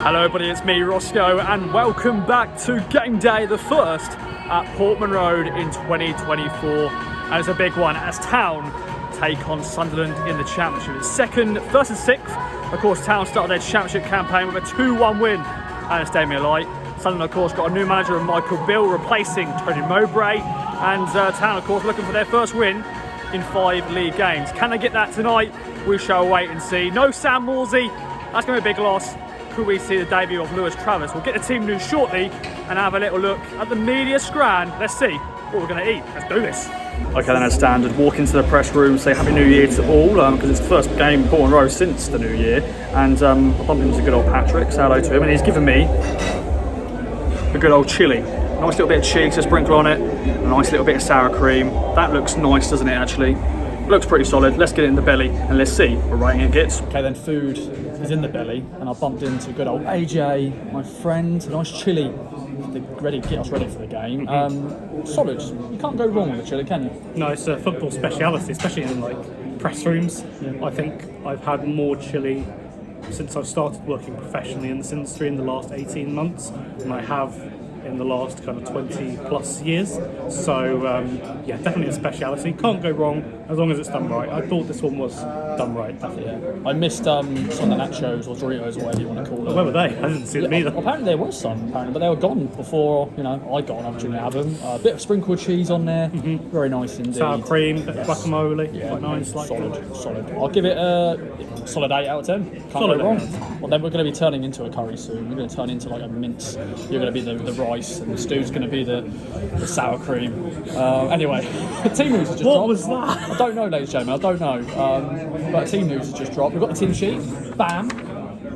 Hello everybody, it's me Roscoe and welcome back to Game Day, the first at Portman Road in 2024, and it's a big one as Town take on Sunderland in the Championship. It's second versus sixth. Of course, Town started their Championship campaign with a 2-1 win and it's Damien Light. Sunderland of course got a new manager in Michael Bill replacing Tony Mowbray, and Town of course looking for their first win in 5 league games. Can they get that tonight? We shall wait and see. No Sam Morsey, that's going to be a big loss. Could we see the debut of Lewis Travis? We'll get the team news shortly and have a little look at the media scran. Let's see what we're going to eat. Let's do this. Okay, then as standard, walk into the press room, say Happy New Year to all, because it's the first game in Portman Road since the New Year. And I bumped into good old Patrick, say hello to him, and he's given me a good old chilli. Nice little bit of cheese to sprinkle on it, a nice little bit of sour cream. That looks nice, doesn't it, actually? Looks pretty solid. Let's get it in the belly and let's see what rating it gets. Okay, then food is in the belly and I bumped into good old AJ, my friend. Nice chilli to get us ready for the game. Solid. You can't go wrong with a chilli, can you? No, it's a football speciality, especially in like press rooms. Yeah. I think I've had more chilli since I've started working professionally in this industry in the last 18 months than I have in the last kind of 20 plus years. So yeah, definitely a speciality. Can't go wrong as long as it's done right. I thought this one was done right, definitely. Yeah. I missed some of the nachos or Doritos or whatever you want to call them. Where were they? I didn't see them either. Apparently there was some, but they were gone before, I got an opportunity to have them. A bit of sprinkled cheese on there, very nice indeed. Sour cream, bit of guacamole, quite nice. Solid. I'll give it a solid 8 out of 10. Can't go wrong. Well, then we're going to be turning into a curry soon. We're going to turn into like a mince. You're going to be the rice, and the stew's going to be the sour cream. Anyway, team news has just dropped. What was that? I don't know, ladies and gentlemen. I don't know. But team news has just dropped. We've got the team sheet. Bam.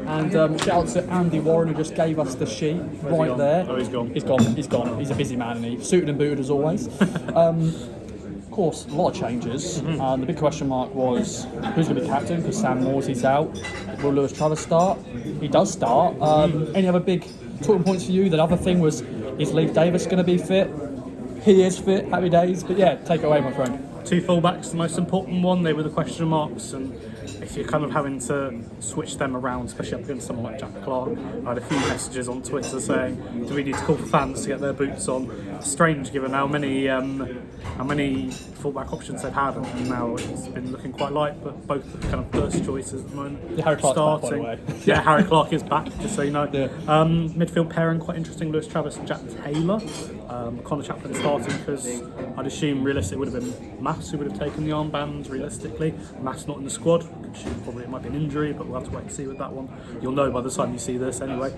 And shout out to Andy Warren who just gave us the sheet right there. Oh, he's gone. He's gone. He's a busy man, and he's suited and booted as always. Of course, a lot of changes. The big question mark was who's going to be captain because Sam Morsey's out. Will Lewis Travis start? He does start. Any other big talking points for you? The other thing was, is Leif Davis going to be fit? He is fit. Happy days. But yeah, take it away, my friend. 2 fullbacks, the most important one. They were the question marks, and if you're kind of having to switch them around, especially up against someone like Jack Clark, I had a few messages on Twitter saying, do we need to call for fans to get their boots on? Strange given how many fullback options they've had, and now it's been looking quite light, but both the kind of first choices at the moment. Yeah, Harry Clark's back, by the way. Yeah, Harry Clark is back, just so you know. Yeah. Midfield pairing, quite interesting, Lewis Travis and Jack Taylor. Connor Chaplin starting because I'd assume realistically it would have been Mass who would have taken the armbands realistically. Mass not in the squad, probably it might be an injury, but we'll have to wait and see with that one. You'll know by the time you see this anyway.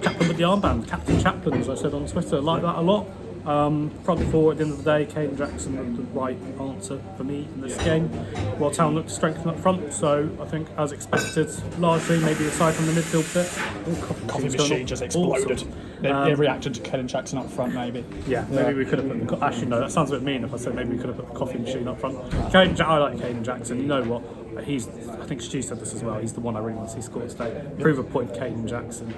Chaplin with the armband, Captain Chaplin, as I said on Twitter, like that a lot. Front four at the end of the day, Caden Jackson the right answer for me in this game. While Town looked to strengthen up front, so I think as expected, largely maybe aside from the midfield bit. Coffee machine just exploded. They reacted to Caden Jackson up front, maybe. Yeah, maybe we could have put actually no, that sounds a bit mean if I said maybe we could have put the coffee machine up front. I like Caden Jackson, you know what? I think Stu said this as well, he's the one I really want to see score today. Prove a point, Caden Jackson.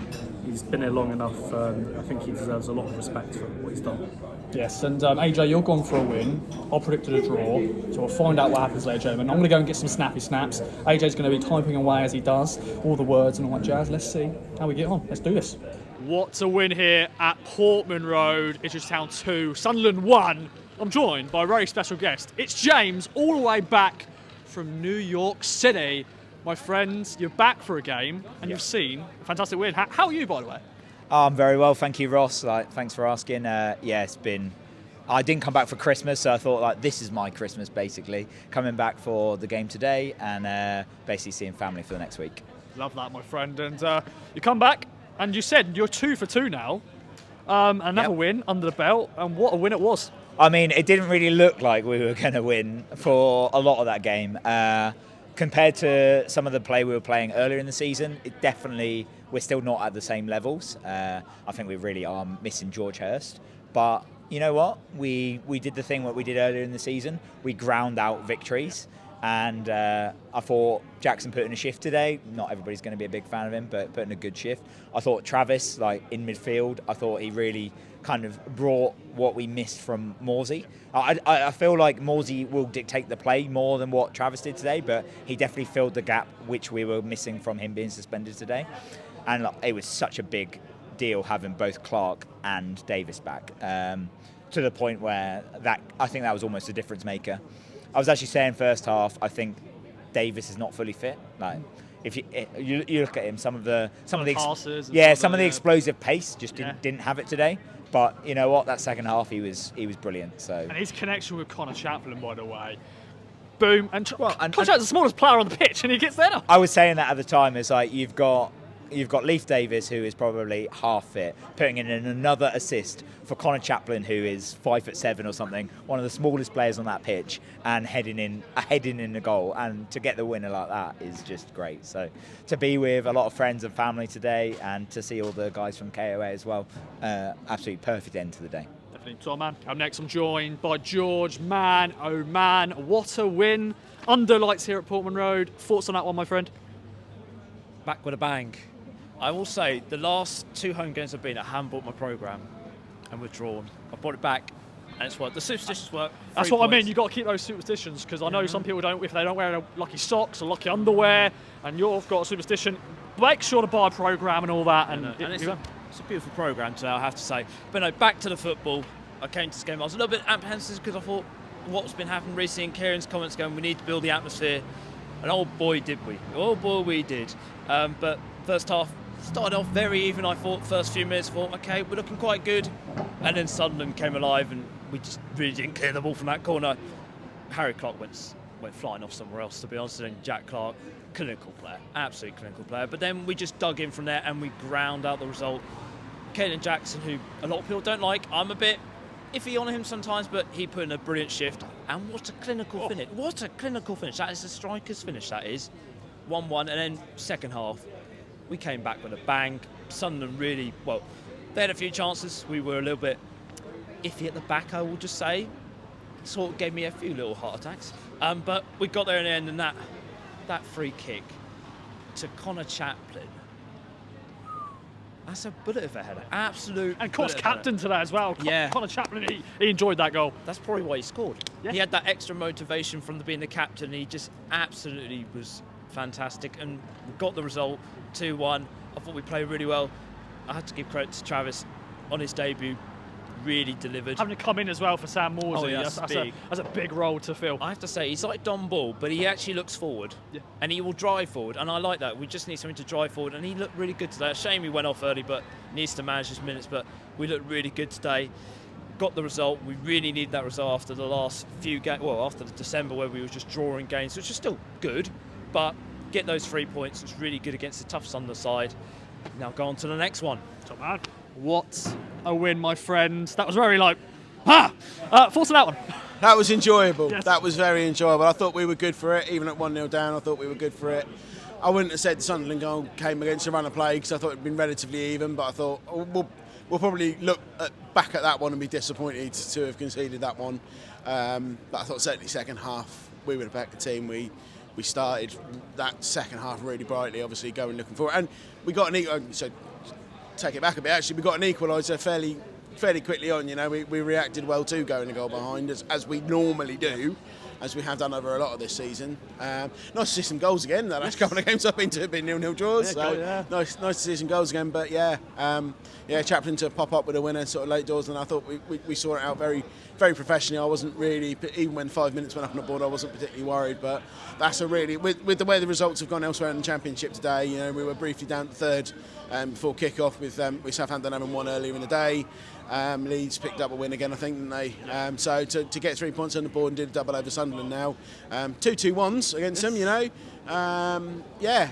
He's been here long enough, I think he deserves a lot of respect for what he's done. Yes, and AJ, you're gone for a win. I predicted a draw, so we'll find out what happens later, gentlemen. I'm going to go and get some snappy snaps. AJ's going to be typing away as he does, all the words and all that jazz. Let's see how we get on. Let's do this. What a win here at Portman Road, Ipswich Town 2, Sunderland 1. I'm joined by a very special guest. It's James, all the way back from New York City. My friends, you're back for a game, and you've seen a fantastic win. How are you, by the way? I'm very well, thank you, Ross. Thanks for asking. It's been. I didn't come back for Christmas, so I thought this is my Christmas basically. Coming back for the game today and basically seeing family for the next week. Love that, my friend. And you come back, and you said you're 2 for 2 now. Another win under the belt, and what a win it was. I mean, it didn't really look like we were going to win for a lot of that game. Compared to some of the play we were playing earlier in the season, we're still not at the same levels. I think we really are missing George Hurst. But you know what? We did the thing what we did earlier in the season. We ground out victories. And I thought Jackson put in a shift today. Not everybody's going to be a big fan of him, but put in a good shift. I thought Travis, in midfield, I thought he really kind of brought what we missed from Morsey. I feel like Morsey will dictate the play more than what Travis did today, but he definitely filled the gap which we were missing from him being suspended today. and like, it was such a big deal having both Clark and Davis back, to the point where I think that was almost a difference maker. I was actually saying first half, I think Davis is not fully fit. Like, if you look at him, some of the passes, some of the explosive pace just didn't have it today. But you know what? That second half, he was brilliant. So, and his connection with Connor Chaplin, by the way, boom. And Connor Chaplin's the smallest player on the pitch, and he gets there. I was saying that at the time. It's like you've got Leif Davis, who is probably half fit, putting in another assist for Connor Chaplin, who is 5'7" or something, one of the smallest players on that pitch, and heading in the goal. And to get the winner like that is just great. So to be with a lot of friends and family today, and to see all the guys from KOA as well, absolutely perfect end to the day. Definitely. So, man, up next, I'm joined by George. Man, oh man, what a win! Under lights here at Portman Road. Thoughts on that one, my friend? Back with a bang. I will say the last 2 home games I've been at, I haven't bought my programme and withdrawn. I brought it back and it's worked. The superstitions work. That's what I mean. You've got to keep those superstitions, because I know some people don't, if they don't wear lucky socks or lucky underwear, and you've got a superstition, make sure to buy a programme and all that. And it's a beautiful programme today, I have to say. But no, back to the football. I came to this game, I was a little bit apprehensive because I thought what's been happening recently, and Kieran's comments going, we need to build the atmosphere. And oh boy, did we. Oh boy, we did. But first half, started off very even, I thought. First few minutes, thought, okay, we're looking quite good. And then Sunderland came alive, and we just really didn't clear the ball from that corner. Harry Clark went flying off somewhere else, to be honest. And then Jack Clark, clinical player, absolutely clinical player. But then we just dug in from there, and we ground out the result. Caden Jackson, who a lot of people don't like, I'm a bit iffy on him sometimes, but he put in a brilliant shift. And what a clinical finish. What a clinical finish. That is a striker's finish, that is. 1-1, and then second half, we came back with a bang. Sunderland really, well, they had a few chances. We were a little bit iffy at the back, I will just say. Sort of gave me a few little heart attacks. But we got there in the end, and that free kick to Connor Chaplin, that's a bullet of a header. Absolute. And of course, captain to that as well. Yeah. Connor Chaplin, he enjoyed that goal. That's probably why he scored. Yeah. He had that extra motivation from being the captain. He just absolutely was fantastic, and we got the result 2-1. I thought we played really well. I had to give credit to Travis on his debut. Really delivered. Having to come in as well for Sam Morsey. Oh, yeah, that's a big role to fill. I have to say, he's like Don Ball, but he actually looks forward, and he will drive forward, and I like that. We just need something to drive forward, and he looked really good today. Shame he went off early, but needs to manage his minutes, but we looked really good today. Got the result. We really need that result after the last few games, well, after the December where we were just drawing games, which is still good, but get those 3 points. It's really good against a tough Sunderland side. Now go on to the next one. Top man. What a win, my friend. That was very thoughts on that one? That was enjoyable. Yes. That was very enjoyable. I thought we were good for it. Even at 1-0 down, I thought we were good for it. I wouldn't have said the Sunderland goal came against a run of play, because I thought it had been relatively even, but I thought we'll probably look back at that one and be disappointed to have conceded that one. But I thought certainly second half we would have backed the team. We started that second half really brightly, obviously going looking for it, and we got an equal. So take it back a bit. Actually, we got an equaliser fairly quickly on. You know, we reacted well to going a goal behind, as we normally do, as we have done over a lot of this season. Nice to see some goals again. The last couple of games I've been to have been 0-0 draws. Nice to see some goals again. But Chaplin to pop up with a winner sort of late doors, and I thought we saw it out very, very professionally. I wasn't really, even when 5 minutes went up on the board, I wasn't particularly worried. But that's a really, with the way the results have gone elsewhere in the Championship today, you know, we were briefly down to third before kick-off with Southampton having won earlier in the day. Leeds picked up a win again, I think, didn't they? So to get 3 points on the board and did a double over Sunderland now. 2-2-1s against them, you know.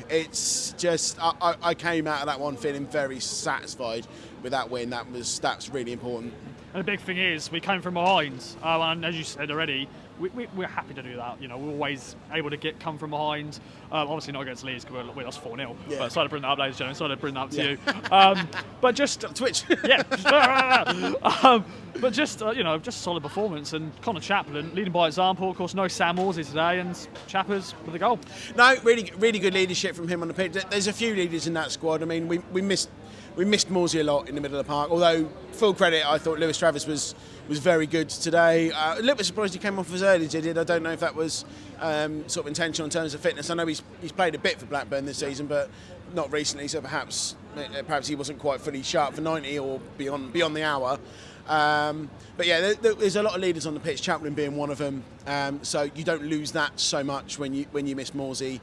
It's just, I came out of that one feeling very satisfied with that win. That's really important. And the big thing is, we came from behind, and as you said already, we're happy to do that. You know, we're always able to come from behind. Obviously not against Leeds because we lost 4-0. Yeah. But sorry to bring that up, ladies and gentlemen. Sorry to bring that up to you. But just Twitch. But just just a solid performance. And Connor Chaplin leading by example. Of course, no Sam Morsey today, and Chappers with a goal. No, really good leadership from him on the pitch. There's a few leaders in that squad. I mean, we missed Morsey a lot in the middle of the park. Although, full credit, I thought Lewis Travis was very good today. A little bit surprised he came off as early as he did. I don't know if that was sort of intentional in terms of fitness. I know he's played a bit for Blackburn this season, but not recently. So perhaps perhaps he wasn't quite fully sharp for 90 or beyond the hour. But yeah, there's a lot of leaders on the pitch, Chaplin being one of them. So you don't lose that so much when you miss Morsey.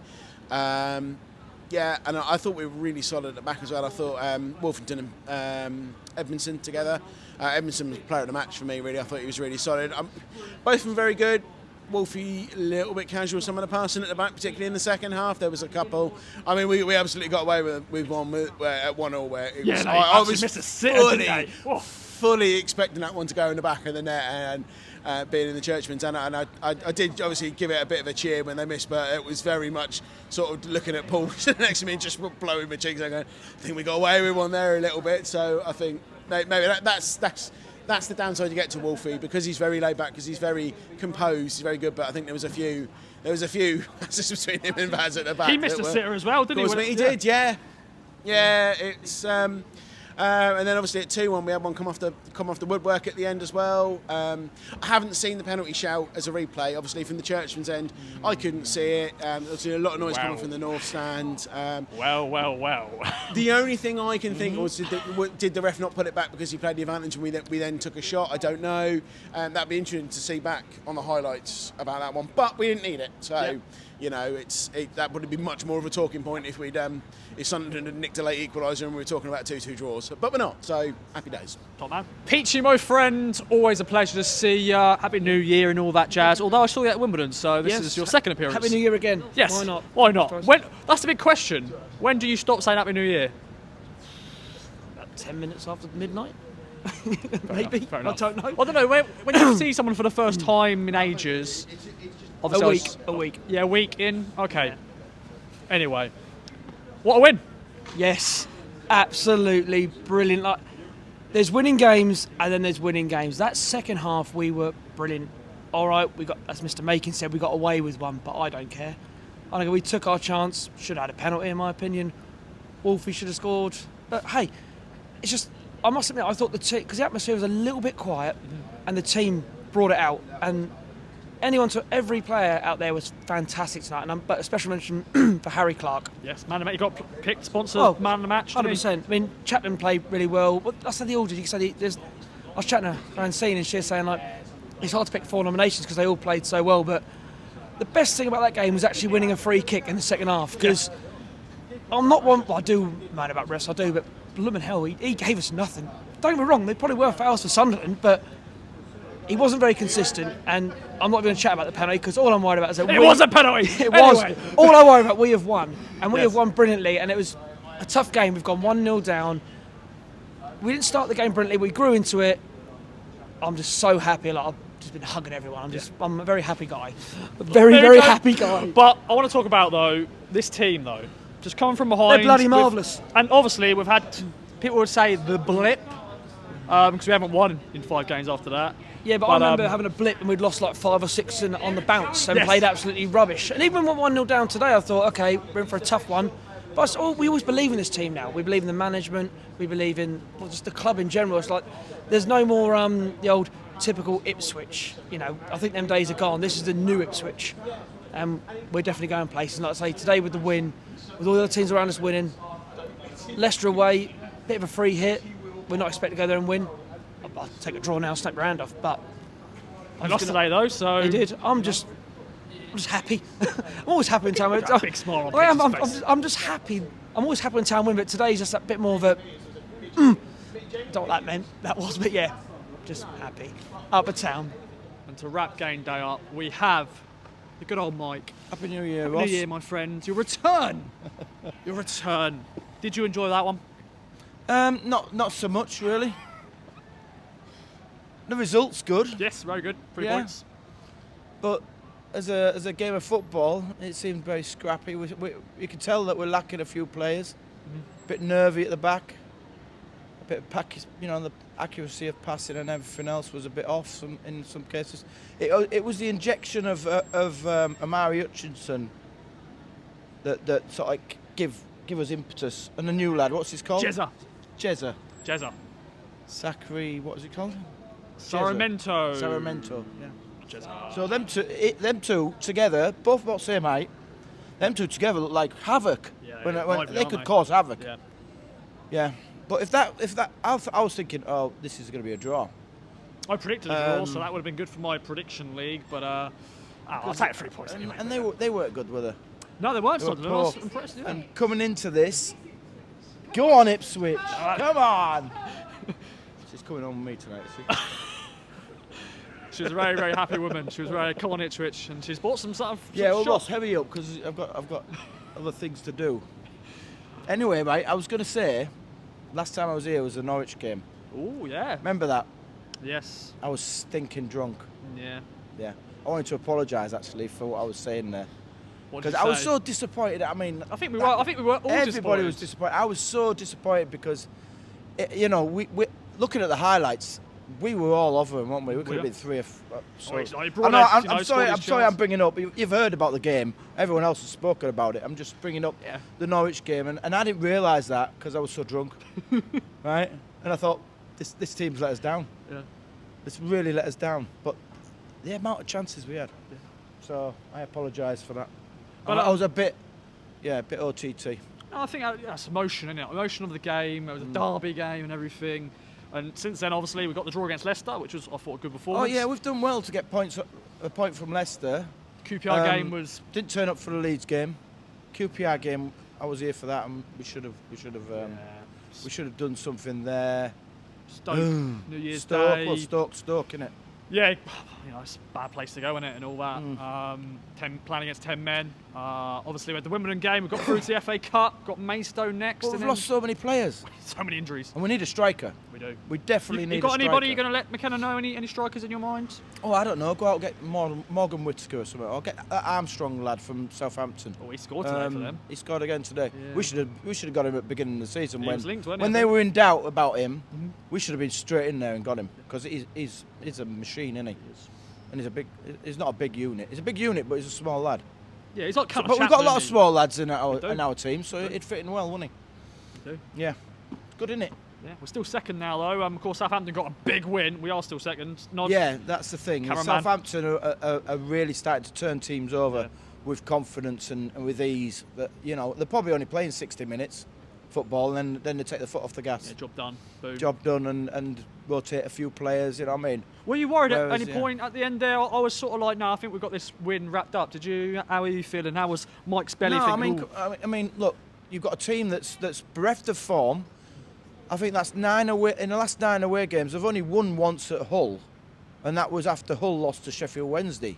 Yeah, and I thought we were really solid at the back as well. I thought Wolfington and Edmondson together. Edmondson was player of the match for me, really. I thought he was really solid. Both of them very good. Wolfie a little bit casual, some of the passing at the back, particularly in the second half. There was a couple. I mean, we absolutely got away with one at 1-1 where it was, I was missed a sitter, fully expecting that one to go in the back of the net and being in the Churchman's. And I did obviously give it a bit of a cheer when they missed, but it was very much sort of looking at Paul next to me and just blowing my cheeks. I think we got away with one there a little bit. So I think maybe that's the downside you get to Wolfie, because he's very laid back, because he's very composed, he's very good. But I think there was a few passes between him and Vaz at the back. He missed a sitter as well, didn't he? He did, yeah. It's and then obviously at 2-1 we had one come off the woodwork at the end as well. I haven't seen the penalty shout as a replay, obviously from the Churchman's end. I couldn't see it. There was a lot of noise coming from the north stand. Well. The only thing I can think was, did the ref not put it back because he played the advantage and we then took a shot? I don't know. That'd be interesting to see back on the highlights about that one. But we didn't need it, so you know that would have been much more of a talking point if if Sunderland had nicked a late equaliser and we were talking about 2-2 draws. But we're not, so happy days. Top man. Peachy, my friend, always a pleasure to see you. Happy New Year and all that jazz. Although I saw you at Wimbledon, so this is your second appearance. Happy New Year again. Yes. Why not? That's the big question. When do you stop saying Happy New Year? About 10 minutes after midnight. Maybe. Fair enough. I don't know. I don't know. When you see someone for the first time in ages, A week. Yeah, a week in. Okay. Yeah. Anyway, what a win! Yes, absolutely brilliant. Like, there's winning games and then there's winning games. That second half we were brilliant. All right, we got, as Mr. Makin said, we got away with one, but I don't care. I think we took our chance. Should have had a penalty, in my opinion. Wolfie should have scored. But hey, it's just, I must admit, I thought because the atmosphere was a little bit quiet, and the team brought it out. And every player out there was fantastic tonight, and but a special mention for Harry Clark. Yes, man of the match. You got picked sponsor man of the match. 100%. I mean, Chaplin played really well. But I said the order. You said I was chatting to Francine, and she was saying like it's hard to pick 4 nominations because they all played so well. But the best thing about that game was actually winning a free kick in the second half. Because I'm not one. Well, I do moan about refs. I do, but blooming hell, he gave us nothing. Don't get me wrong. They probably were fouls for Sunderland, but he wasn't very consistent, and I'm not going to chat about the penalty because all I'm worried about is that it was a penalty. It was. All I worry about, we have won, and we have won brilliantly, and it was a tough game. We've gone 1-0 down. We didn't start the game brilliantly. We grew into it. I'm just so happy. Like, I've just been hugging everyone. I'm a very happy guy. A very happy guy. But I want to talk about though this team though, just coming from behind. They're bloody marvellous. And obviously we've had people would say the blip because we haven't won in 5 games after that. Yeah, but I remember having a blip and we'd lost like 5 or 6 on the bounce and played absolutely rubbish. And even when we were 1-0 down today, I thought, okay, we're in for a tough one. But we always believe in this team now. We believe in the management. We believe in just the club in general. It's like there's no more the old typical Ipswich. You know, I think them days are gone. This is the new Ipswich. And we're definitely going places. And like I say, today with the win, with all the other teams around us winning, Leicester away, bit of a free hit. We're not expected to go there and win. I'll take a draw now, snap your hand off, but I lost today though, so he did. I'm just happy. I'm always happy when Town win. Big smile on I'm just happy. I'm always happy when Town win, but today's just that bit more of a. Don't know what that meant. That was, but yeah, just happy. Up at Town. And to wrap game day up, we have the good old Mike. Happy New Year, Happy Ross. New Year, my friend. Your return. Your return. Did you enjoy that one? Not so much really. The result's good. Yes, very good. 3 points. But as a game of football, it seemed very scrappy. You can tell that we're lacking a few players. A bit nervy at the back. A bit of the accuracy of passing and everything else was a bit off in some cases. It was the injection of Amari Hutchinson that sort of like give us impetus. And the new lad, what's his called? Jezza. Zachary, what is it called? Saramento. Yeah. So them two together, both about the same height. Them two together look like havoc. When they could cause havoc. Yeah. Yeah, but if that, I was thinking, oh, this is going to be a draw. I predicted a draw, so that would have been good for my prediction league. But I'll take 3 points anyway. And they weren't good, were they? No, they weren't. They were Sunderland. I was poor. impressed. Yeah. And coming into this, go on Ipswich, come on. She's coming on with me tonight. She was a very, very happy woman. She was very come on Ipswich, and she's bought some sort of Yeah, well, shop. boss, heavy up because I've got other things to do. Anyway, right, I was going to say, last time I was here was the Norwich game. Oh yeah. Remember that? Yes. I was stinking drunk. Yeah. Yeah. I wanted to apologise actually for what I was saying there. What did Because you I was say? so disappointed. I mean, I think we were all everybody disappointed. was disappointed. I was so disappointed because, we looking at the highlights, we were all over them, weren't we? We could have been 3 or 4. I'm sorry. I'm bringing up. You've heard about the game. Everyone else has spoken about it. I'm just bringing up the Norwich game, and I didn't realise that because I was so drunk, right? And I thought this team's let us down. Yeah. It's really let us down. But the amount of chances we had. Yeah. So I apologise for that. But I was a bit OTT. I think that's emotion, isn't it? Emotion of the game. It was a derby game and everything. And since then, obviously, we got the draw against Leicester, which was, I thought, a good performance. Oh yeah, we've done well to get a point from Leicester. QPR game was. Didn't turn up for the Leeds game. QPR game, I was here for that, and we should have done something there. Stoke, New Year's Stoke, Day. well, Stoke, innit? Yeah, it's a bad place to go, isn't it, and all that. Playing against 10 men. Obviously, we had the Wimbledon game. We got through to the FA Cup. Got Maidstone next. But we've lost so many players. So many injuries. And we need a striker. We do. We definitely need a got striker. anybody you're going to let McKenna know? Any strikers in your mind? Oh, I don't know. Go out and get Morgan Whittaker or something. Or get that Armstrong lad from Southampton. Oh, he scored today for them. He scored again today. Yeah. We should have got him at the beginning of the season He was linked, wasn't he, when I they think? were in doubt about him. We should have been straight in there and got him because he's a machine, isn't he? And he's not a big unit. He's a big unit, but he's a small lad. Yeah, he's not kind But we've got a lot of small lads in our team, so it'd fit in well, wouldn't he? We do. Yeah, good, isn't it? Yeah, we're still second now, though. Of course, Southampton got a big win. We are still second. Yeah, that's the thing. Cameraman. Southampton are really starting to turn teams over with confidence and with ease. That they're probably only playing 60 minutes football, and then they take the foot off the gas. Yeah, job done. Boom. Job done, and rotate a few players. You know what I mean? Were you worried at Whereas, any point at the end there? I was sort of like, no, I think we've got this win wrapped up. Did you? How are you feeling? How was Mike's belly? No, thinking, I mean, look, you've got a team that's bereft of form. I think that's 9 away. In the last 9 away games, they've only won once at Hull, and that was after Hull lost to Sheffield Wednesday,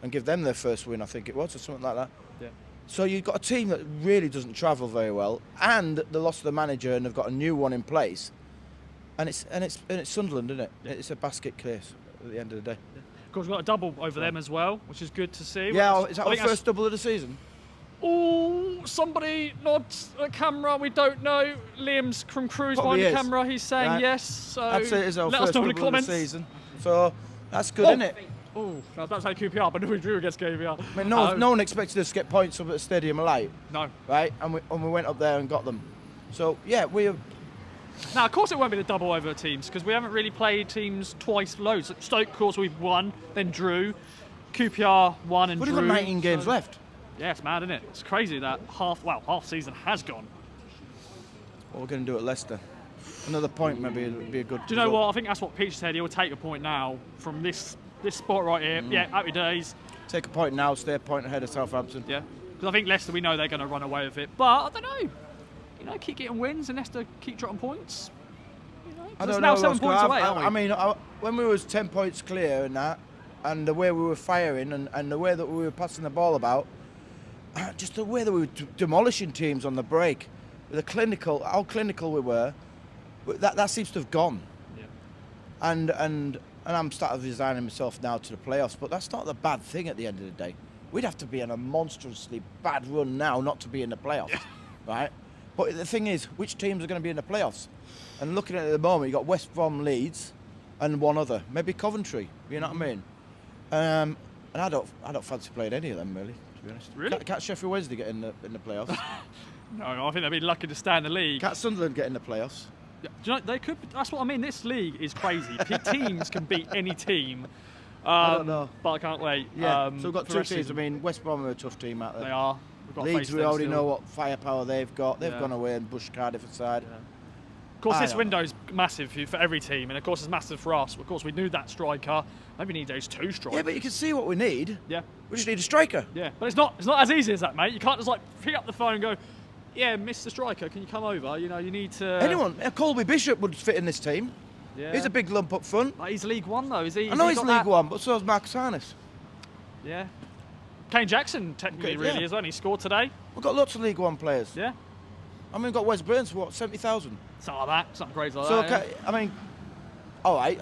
and give them their first win, I think it was, or something like that. Yeah. So you've got a team that really doesn't travel very well, and they lost the manager, and they've got a new one in place, and it's Sunderland, isn't it? Yeah. It's a basket case at the end of the day. Of course, we've got a double over them as well, which is good to see. Yeah, is that I our think first double of the season? Oh, somebody nods at camera. We don't know. Liam's from Cruise Probably behind the is. camera. He's saying Right. yes. So I'd say it's our let us first know in the double of the comments. season. So that's good, isn't it? Oh, I was about to say QPR, but we drew against QPR. I mean, no one expected us to get points up at the Stadium of Light, No. right? And we went up there and got them. So yeah, Now, of course, it won't be the double over teams because we haven't really played teams twice loads. Stoke, of course, we've won, then drew. QPR won and we've drew. got 19 games so- left. Yeah, it's mad, isn't it? It's crazy that half season has gone. What we're going to do at Leicester? Another point maybe would be a good. Do you know what? I think that's what Peach said. He'll take a point now from this spot right here. Yeah, happy days. Take a point now, stay a point ahead of Southampton. Yeah, because I think Leicester, we know they're going to run away with it. But I don't know. Keep getting wins and Leicester keep dropping points. I It's don't now know 7 what's points gonna away, happen. aren't we? I mean, when we was 10 points clear and that, and the way we were firing and the way that we were passing the ball about, just the way that we were demolishing teams on the break, how clinical we were, that seems to have gone. Yeah. And I'm starting resigning myself now to the playoffs, but that's not the bad thing at the end of the day. We'd have to be in a monstrously bad run now not to be in the playoffs, right? But the thing is, which teams are going to be in the playoffs? And looking at it at the moment, you've got West Brom, Leeds, and one other, maybe Coventry. You know what I mean? And I don't fancy playing any of them really, to be honest. Really? Can't Sheffield Wednesday get in the playoffs? No, I think they'd be lucky to stay in the league. Can't Sunderland get in the playoffs? Yeah, do you know, they could. That's what I mean. This league is crazy. Teams can beat any team. I don't know. But I can't wait. Yeah. So we've got for the two rest of teams. the I mean, West Brom are a tough team out there. They are. We've got to Leeds, face we them already still. know what firepower they've got. They've Yeah. gone away and pushed Cardiff aside. Yeah. Of course, I this don't window's massive for every team, and of course, it's massive for us. Of course, we knew that striker. Maybe we need those 2 strikers. Yeah, but you can see what we need. Yeah. We just need a striker. Yeah, but it's not as easy as that, mate. You can't just like pick up the phone and go, "Yeah, Mr. Striker, can you come over?" You know, you need to. Anyone, Colby Bishop would fit in this team. Yeah. He's a big lump up front. Like, he's League One though, is he? I know Has he's he got League that? One, but so is Marcus Harness. Yeah. Kane Jackson technically Okay, really yeah. is. Only scored today. We've got lots of League One players. Yeah. I mean, we've got Wes Burns for what, 70,000? Something like that. Something crazy like So, that. okay, I mean, all right,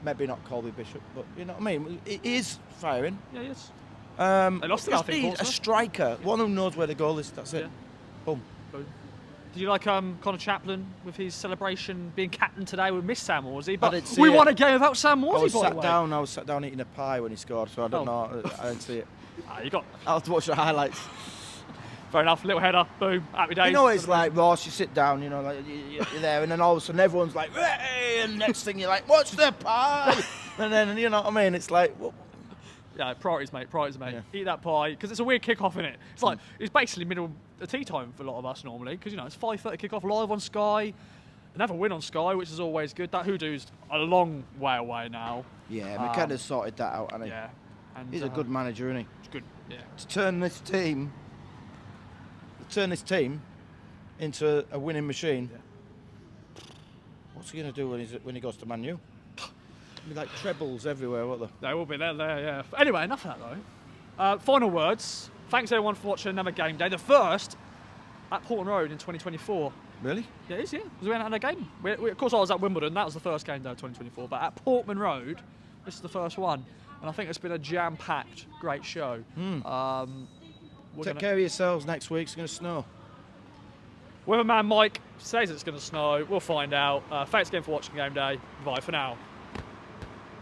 maybe not Colby Bishop, but you know what I mean? He is firing. Yeah, yes. They lost it, I just think, need a Portsmouth. striker, one who knows where the goal is. That's it. Yeah. Boom. Did you like Connor Chaplin with his celebration being captain today? We missed Sam Morsey, but didn't see we it. won a game without Sam I Morsey, was by the sat way. down. I was sat down eating a pie when he scored, so I don't Oh. know. I didn't see it. You got I'll have to watch the highlights. fair enough. Little header, boom, happy days. You know, it's like Ross. You sit down, you know, like you're there, and then all of a sudden everyone's like, "Hey!" and next thing you're like, "What's the pie?" And then you know what I mean? It's like, what? Yeah, priorities, mate. Priorities, mate. Yeah. Eat that pie because it's a weird kick-off, innit? It's like it's basically middle of tea time for a lot of us normally because you know it's 5:30 kick-off live on Sky. Another win on Sky, which is always good. That Hoodoo's a long way away now. Yeah, McKenna's sorted that out, hasn't he? Yeah, and He's a good manager, isn't he? It's good. Yeah. To turn this team into a winning machine. What's he going to do when he goes to Man U? Be like trebles everywhere, won't there? They will be there, yeah. Anyway, enough of that though. Final words. Thanks everyone for watching another game day. The first at Portman Road in 2024. Really? Yeah, it is, yeah. Because we went out a game. Of course, I was at Wimbledon. That was the first game day of 2024. But at Portman Road, this is the first one. And I think it's been a jam-packed, great show. Take care of yourselves next week. It's going to snow. Weatherman Mike says it's going to snow. We'll find out. Thanks again for watching Game Day. Bye for now.